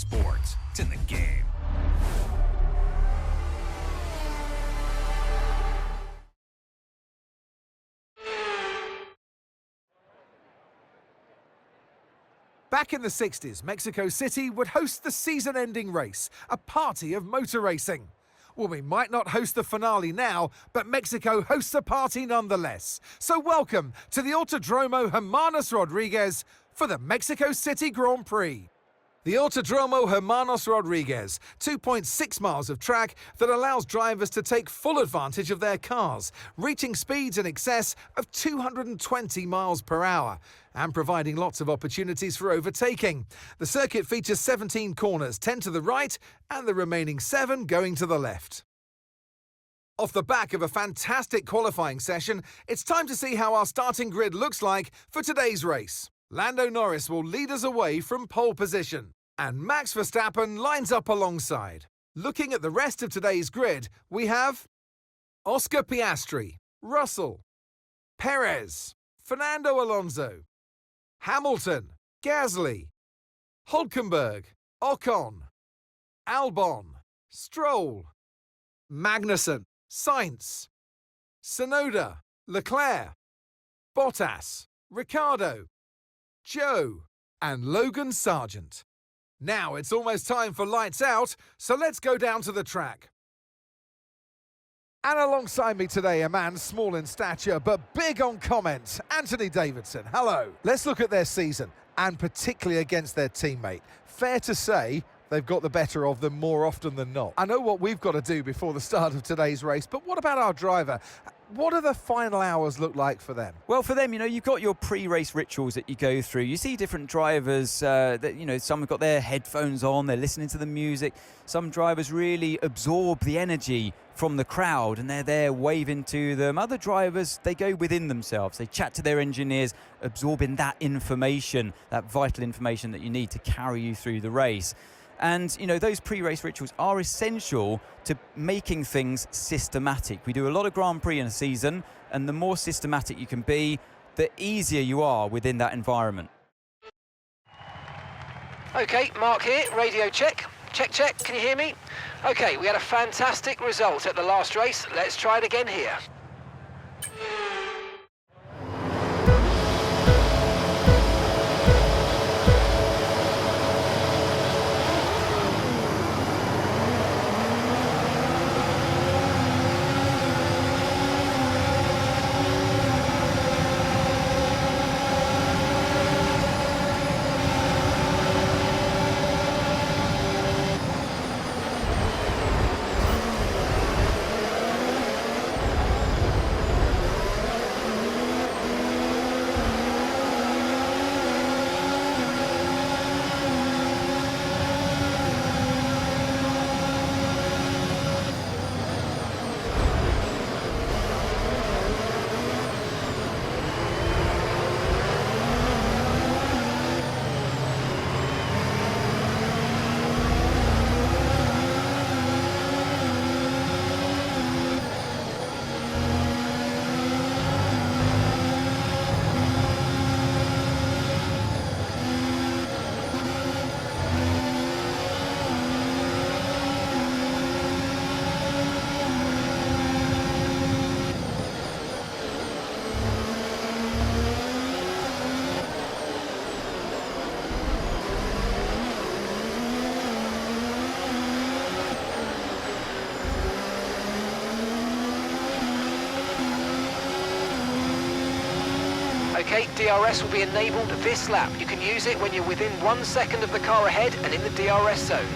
sport. It's in the game. Back in the 60s, Mexico City would host the season-ending race, a party of motor racing. Well, we might not host the finale now, but Mexico hosts a party nonetheless. So welcome to the Autodromo Hermanos Rodriguez for the Mexico City Grand Prix. The Autodromo Hermanos Rodriguez, 2.6 miles of track that allows drivers to take full advantage of their cars, reaching speeds in excess of 220 miles per hour and providing lots of opportunities for overtaking. The circuit features 17 corners, 10 to the right and the remaining 7 going to the left. Off the back of a fantastic qualifying session, it's time to see how our starting grid looks like for today's race. Lando Norris will lead us away from pole position, and Max Verstappen lines up alongside. Looking at the rest of today's grid, we have Oscar Piastri, Russell, Perez, Fernando Alonso, Hamilton, Gasly, Hülkenberg, Ocon, Albon, Stroll, Magnussen, Sainz, Tsunoda, Leclerc, Bottas, Ricciardo, Joe, and Logan Sargent. Now it's almost time for lights out, so let's go down to the track. And alongside me today, a man small in stature but big on comment, Anthony Davidson. Hello. Let's look at their season, and particularly against their teammate. Fair to say they've got the better of them more often than not. I know what we've got to do before the start of today's race, but what about our driver? What do the final hours look like for them? Well, for them, you've got your pre-race rituals that you go through. You see different drivers that, some have got their headphones on, they're listening to the music. Some drivers really absorb the energy from the crowd and they're there waving to them. Other drivers, they go within themselves. They chat to their engineers, absorbing that information, that vital information that you need to carry you through the race. And, those pre-race rituals are essential to making things systematic. We do a lot of Grand Prix in a season, and the more systematic you can be, the easier you are within that environment. Okay, Mark here, radio check. Check, check, can you hear me? Okay, we had a fantastic result at the last race. Let's try it again here. Okay, DRS will be enabled this lap. You can use it when you're within 1 second of the car ahead and in the DRS zone.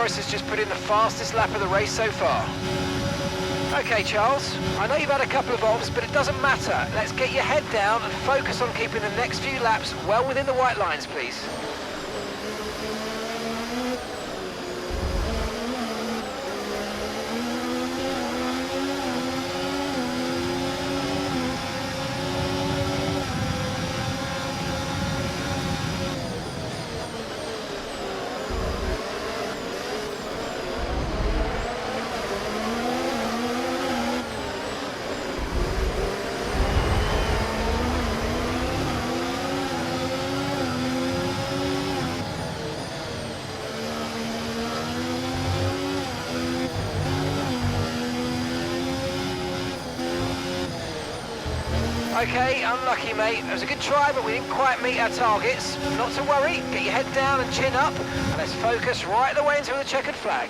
Norris has just put in the fastest lap of the race so far. Okay, Charles, I know you've had a couple of offs, but it doesn't matter. Let's get your head down and focus on keeping the next few laps well within the white lines, please. Okay, unlucky, mate. It was a good try, but we didn't quite meet our targets. Not to worry, get your head down and chin up, and let's focus right the way into the checkered flag.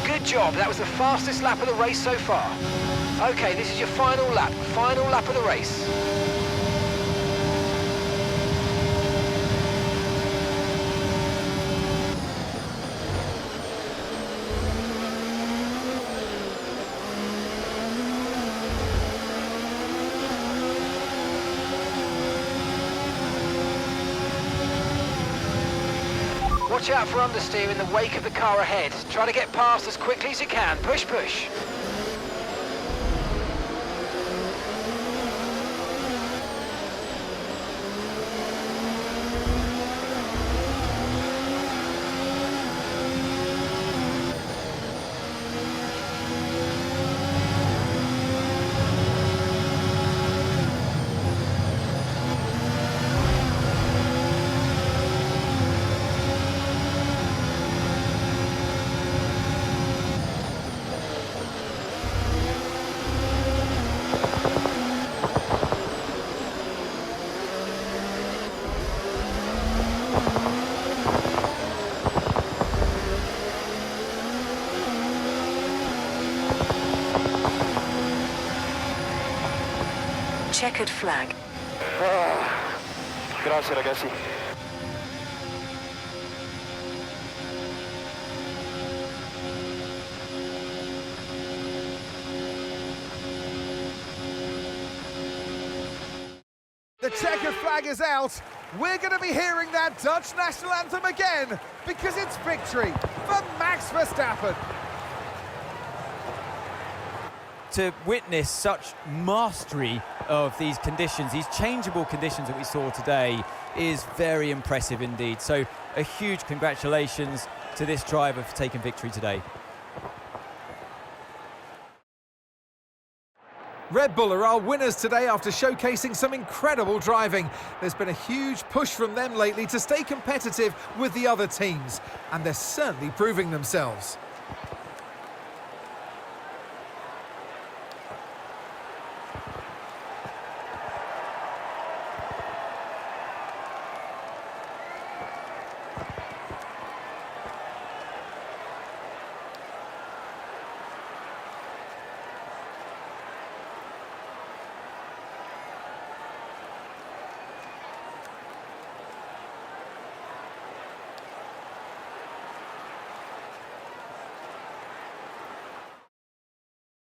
Good job, that was the fastest lap of the race so far. Okay, this is your final lap of the race. Watch out for understeer in the wake of the car ahead. Try to get past as quickly as you can. Push, push. Checkered flag. Grazie ragazzi. The checkered flag is out. We're going to be hearing that Dutch national anthem again because it's victory for Max Verstappen. To witness such mastery of these conditions, these changeable conditions that we saw today, is very impressive indeed. So a huge congratulations to this driver for taking victory today. Red Bull are our winners today after showcasing some incredible driving. There's been a huge push from them lately to stay competitive with the other teams, and they're certainly proving themselves.